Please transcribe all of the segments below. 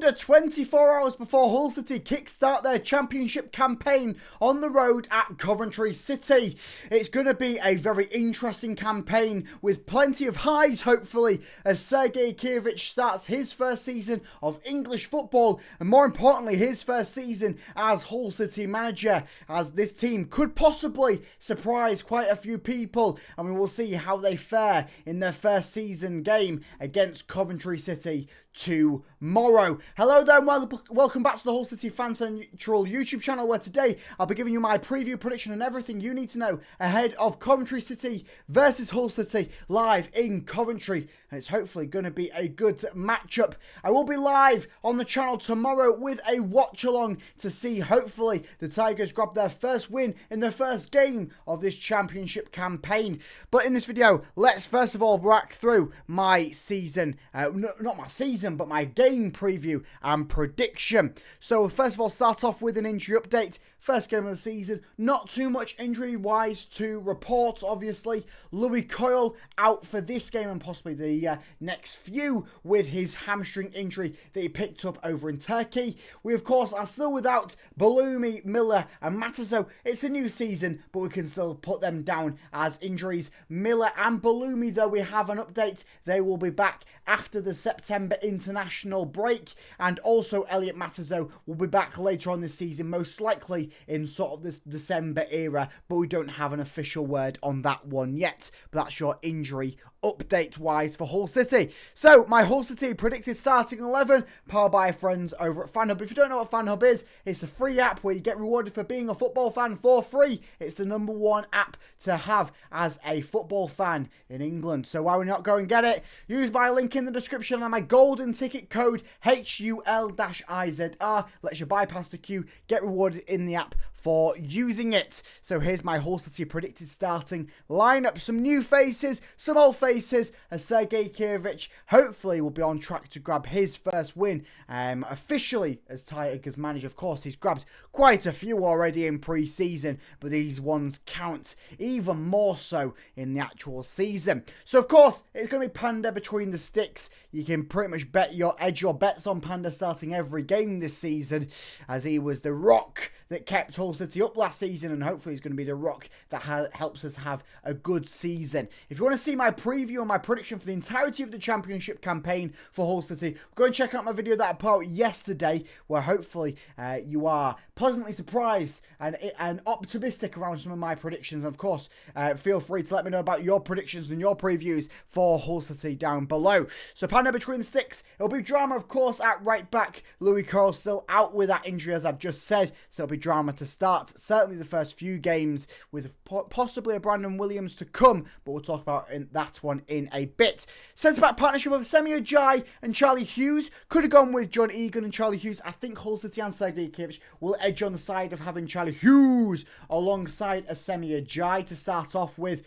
under 24 hours before Hull City kickstart their championship campaign on the road at Coventry City. It's going to be a very interesting campaign with plenty of highs, hopefully, as Sergei Kirovich starts his first season of English football, and more importantly, his first season as Hull City manager, as this team could possibly surprise quite a few people, and we will see how they fare in their first season game against Coventry City tomorrow. Hello there and welcome back to the HullCityFanCentral YouTube channel, where today I'll be giving you my preview, prediction and everything you need to know ahead of Coventry City versus Hull City live in Coventry, and it's hopefully going to be a good matchup. I will be live on the channel tomorrow with a watch along to see hopefully the Tigers grab their first win in the first game of this championship campaign. But in this video, let's first of all rack through my season, not my season, but my game preview and prediction. So first of all, start off with an injury update. First game of the season, not too much injury-wise to report, obviously. Louis Coyle out for this game and possibly the next few with his hamstring injury that he picked up over in Turkey. We, of course, are still without Balumi, Miller and Matazo. It's a new season, but we can still put them down as injuries. Miller and Balumi, though, we have an update. They will be back after the September international break. And also Elliot Matazo will be back later on this season, most likely in sort of this December era, but we don't have an official word on that one yet. But that's your injury update wise for Hull City. So my Hull City predicted starting 11, powered by friends over at Fanhub. If you don't know what Fanhub is, it's a free app where you get rewarded for being a football fan for free. It's the #1 app to have as a football fan in England. So why not go and get it? Use my link in the description and my golden ticket code HUL-IZR lets you bypass the queue, get rewarded in the app for using it. So here's my Hull City predicted starting lineup. Some new faces, some old faces, as Sergei Kirovich hopefully will be on track to grab his first win officially as Tigers manager. Of course, he's grabbed quite a few already in pre-season, but these ones count even more so in the actual season. So of course, it's going to be Panda between the sticks. You can pretty much edge your bets on Panda starting every game this season, as he was the rock that kept Hull City up last season, and hopefully he's going to be the rock that helps us have a good season. If you want to see my preview and my prediction for the entirety of the championship campaign for Hull City, go and check out my video that I put out yesterday, where hopefully you are pleasantly surprised and optimistic around some of my predictions. And of course, feel free to let me know about your predictions and your previews for Hull City down below. So Panda between the sticks, it'll be drama of course at right back. Louis Coyle still out with that injury, as I've just said, so it'll be drama to start certainly the first few games, with possibly a Brandon Williams to come, but we'll talk about that one in a bit. Centre back partnership of Semi Ajayi and Charlie Hughes. Could have gone with John Egan and Charlie Hughes. I think Hull City and Sergei Kirovich will edge on the side of having Charlie Hughes alongside a Semi Ajayi to start off with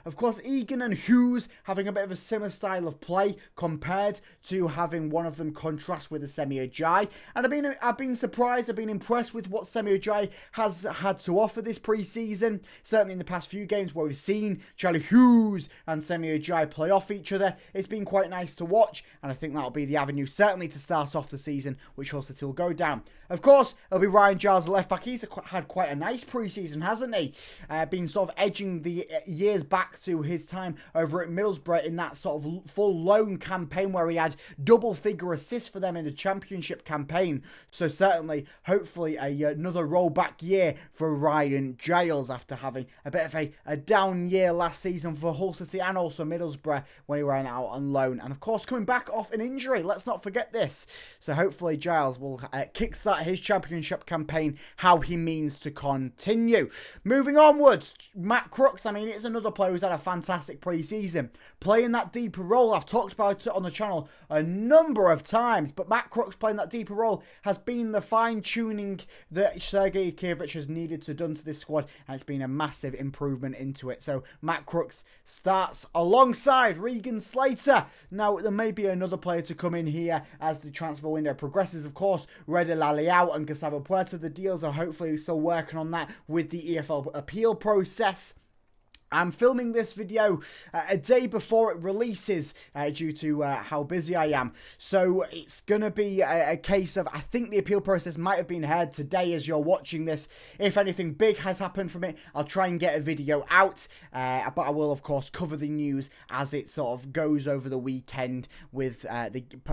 of course Egan and Hughes having a bit of a similar style of play compared to having one of them contrast with a Semi Ajayi. And I've been surprised, I've been impressed with what Semi Ajayi has had to offer this pre-season. Certainly in the past few games where we've seen Charlie Hughes and Semi Ajayi play off each other, it's been quite nice to watch, and I think that'll be the avenue certainly to start off the season, which Hull City will go down. Of course, it'll be Ryan Giles, the left back. He's had quite a nice pre-season, hasn't he? Been sort of edging the years back to his time over at Middlesbrough in that sort of full loan campaign where he had double-figure assists for them in the championship campaign. So certainly, hopefully, another rollback year for Ryan Giles after having a bit of a down year last season for Hull City and also Middlesbrough when he ran out on loan. And of course, coming back off an injury, let's not forget this. So hopefully Giles will kickstart his championship campaign how he means to continue. Moving onwards, Matt Crooks, I mean, it's another player who's had a fantastic pre-season. Playing that deeper role, I've talked about it on the channel a number of times, but Matt Crooks playing that deeper role has been the fine-tuning that Sergei Kirovich has needed to done to this squad, and it's been a massive improvement into it. So Matt Crooks starts alongside Regan Slater. Now, there may be another player to come in here as the transfer window progresses. Of course, Reda Laliao and Gustavo Puerta, the deals are hopefully still working on that with the EFL appeal process. I'm filming this video a day before it releases due to how busy I am. So it's going to be a case of, I think the appeal process might have been heard today as you're watching this. If anything big has happened from it, I'll try and get a video out. But I will, of course, cover the news as it sort of goes over the weekend with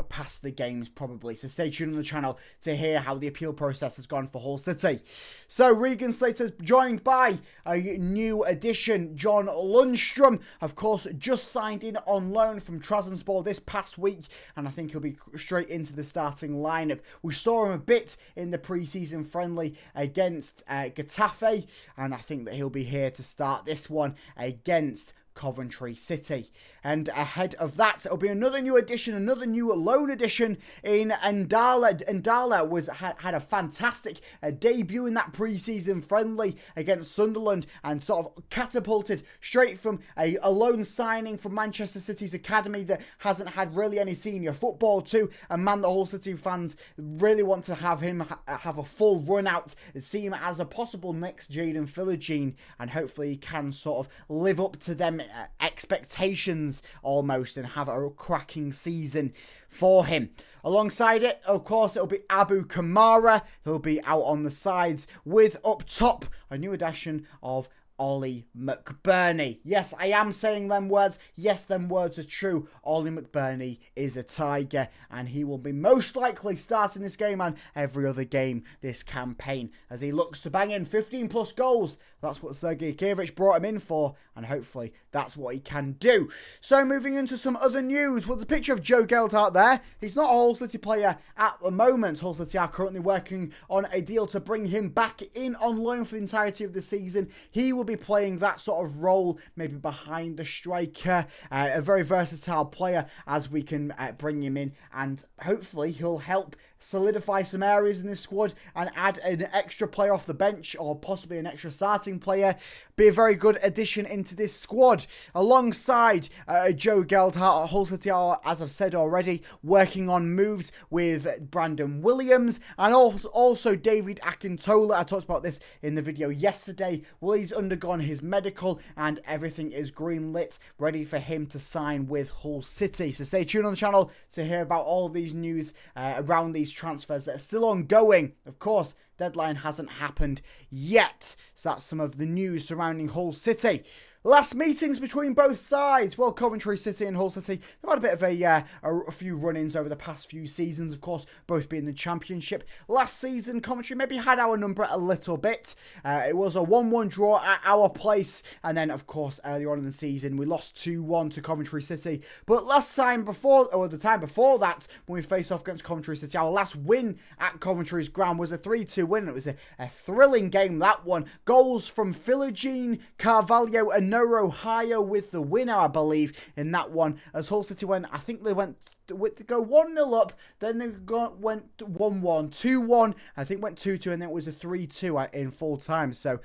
past the games probably. So stay tuned on the channel to hear how the appeal process has gone for Hull City. So Regan Slater's joined by a new addition, John Lundstrom, of course, just signed in on loan from Trabzonspor this past week, and I think he'll be straight into the starting lineup. We saw him a bit in the pre-season friendly against Getafe, and I think that he'll be here to start this one against Coventry City. And ahead of that, it'll be another new addition, another new loan addition in Ndala. Ndala had a fantastic debut in that pre-season friendly against Sunderland and sort of catapulted straight from a loan signing from Manchester City's academy that hasn't had really any senior football to a man that Hull City fans really want to have him have a full run out, see him as a possible next Jaden Philogene, and hopefully he can sort of live up to them expectations almost and have a cracking season for him. Alongside it, of course, it'll be Abu Kamara. He'll be out on the sides with up top a new addition of Ollie McBurney. Yes, I am saying them words. Yes, them words are true. Ollie McBurney is a Tiger, and he will be most likely starting this game and every other game this campaign as he looks to bang in 15 plus goals. That's what Sergei Kirevich brought him in for, and hopefully that's what he can do. So moving into some other news. Well, the picture of Joe Gelhardt there. He's not a Hull City player at the moment. Hull City are currently working on a deal to bring him back in on loan for the entirety of the season. He will be playing that sort of role, maybe behind the striker. A very versatile player as we can bring him in, and hopefully he'll help solidify some areas in this squad and add an extra player off the bench or possibly an extra starting player. Be a very good addition into this squad. Alongside Joe Gelhardt, Hull City are, as I've said already, working on moves with Brandon Williams and also David Akintola. I talked about this in the video yesterday. Well, he's undergone his medical and everything is green lit, ready for him to sign with Hull City. So stay tuned on the channel to hear about all of these news around these transfers that are still ongoing. Of course, deadline hasn't happened yet. So that's some of the news surrounding Hull City. Last meetings between both sides. Well, Coventry City and Hull City, they've had a bit of a few run-ins over the past few seasons, of course, both being the Championship. Last season, Coventry maybe had our number a little bit. It was a 1-1 draw at our place, and then, of course, earlier on in the season, we lost 2-1 to Coventry City. But the time before that, when we faced off against Coventry City, our last win at Coventry's ground was a 3-2 win. It was a thrilling game, that one. Goals from Philogene, Carvalho, and Noro Haya with the winner, I believe, in that one. As Hull City went, I think they went to go 1-0 up, then they went 1-1, 2-1, I think went 2-2, and then it was a 3-2 in full time. So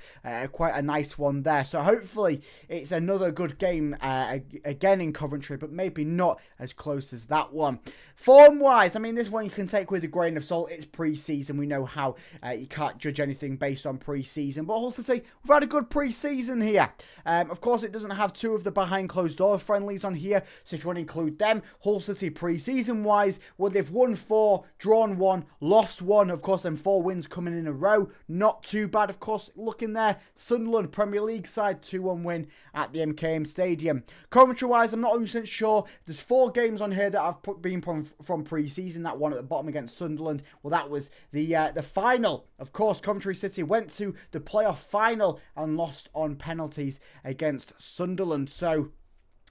quite a nice one there. So hopefully it's another good game again in Coventry, but maybe not as close as that one. Form-wise, I mean, this one you can take with a grain of salt. It's pre-season. We know how you can't judge anything based on pre-season. But Hull City, we've had a good pre-season here. Of course, it doesn't have two of the behind closed door friendlies on here. So if you want to include them, Hull City pre-season wise, well, they've won 4, drawn 1, lost 1. Of course, then 4 wins coming in a row. Not too bad, of course. Looking there, Sunderland Premier League side 2-1 win at the MKM Stadium. Coventry wise, I'm not 100% sure. There's 4 games on here that have been from pre-season. That one at the bottom against Sunderland, well, that was the final. Of course, Coventry City went to the playoff final and lost on penalties against Sunderland. So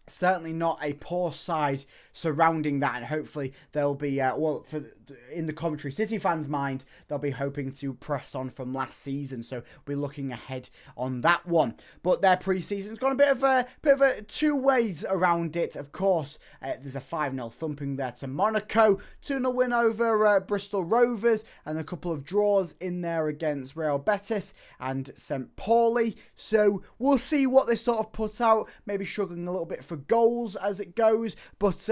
certainly not a poor side surrounding that, and hopefully they'll be in the Coventry City fans' mind, they'll be hoping to press on from last season, so we're looking ahead on that one. But their pre-season's got a bit of a two ways around it. Of course, there's a 5-0 thumping there to Monaco, 2-0 win over Bristol Rovers, and a couple of draws in there against Real Betis and St. Pauli. So we'll see what they sort of put out, maybe struggling a little bit for goals as it goes, but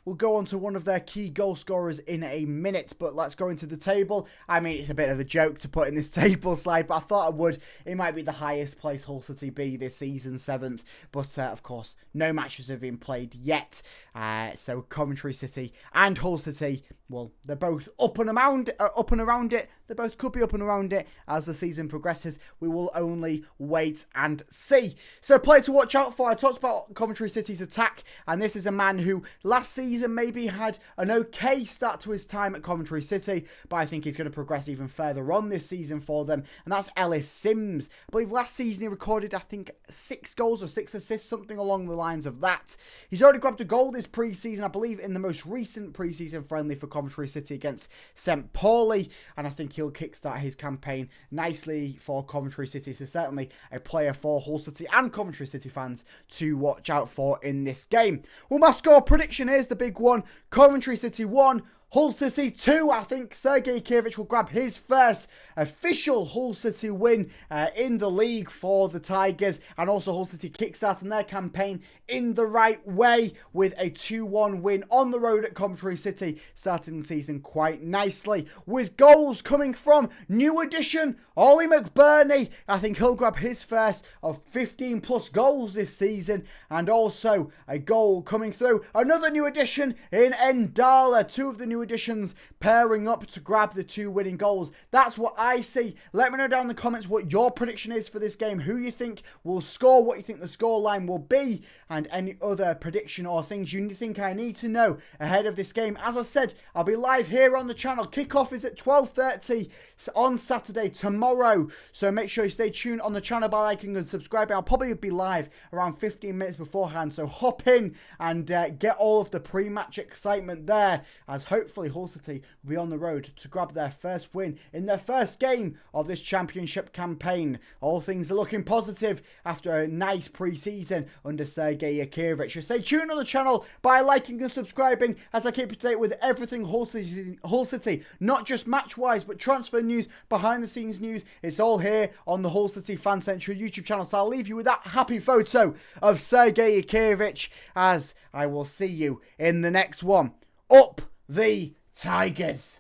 we'll go on to one of their key goal scorers in a minute, but let's go into the table. I mean, it's a bit of a joke to put in this table slide, but I thought I would. It might be the highest place Hull City be this season, 7th, but of course, no matches have been played yet. So Coventry City and Hull City, well, they're both up and around it. They both could be up and around it as the season progresses. We will only wait and see. So, player to watch out for. I talked about Coventry City's attack, and this is a man who last season maybe had an okay start to his time at Coventry City, but I think he's going to progress even further on this season for them, and that's Ellis Sims. I believe last season he recorded, I think, 6 goals or 6 assists, something along the lines of that. He's already grabbed a goal this pre-season, I believe, in the most recent pre-season friendly for Coventry City against St. Pauli, and I think he'll kickstart his campaign nicely for Coventry City. So certainly a player for Hull City and Coventry City fans to watch out for in this game. Well, my score prediction is the big one. Coventry City 1, Hull City 2. I think Sergei Kirevich will grab his first official Hull City win in the league for the Tigers, and also Hull City kickstarting their campaign in the right way with a 2-1 win on the road at Coventry City, starting the season quite nicely, with goals coming from new addition Ollie McBurney. I think he'll grab his first of 15 plus goals this season, and also a goal coming through another new addition in Endala. 2 of the new additions pairing up to grab the 2 winning goals. That's what I see. Let me know down in the comments what your prediction is for this game, who you think will score, what you think the scoreline will be, and any other prediction or things you think I need to know ahead of this game. As I said, I'll be live here on the channel. Kickoff is at 12:30 on Saturday tomorrow, so make sure you stay tuned on the channel by liking and subscribing. I'll probably be live around 15 minutes beforehand, so hop in and get all of the pre-match excitement there, as hopefully Hull City will be on the road to grab their first win in their first game of this championship campaign. All things are looking positive after a nice pre-season under Sergei Kirevich. So stay tuned on the channel by liking and subscribing as I keep up to date with everything Hull City, not just match-wise, but transfer news, behind-the-scenes news. It's all here on the HullCityFanCentral YouTube channel. So I'll leave you with that happy photo of Sergei Kirevich, as I will see you in the next one. Up the Tigers!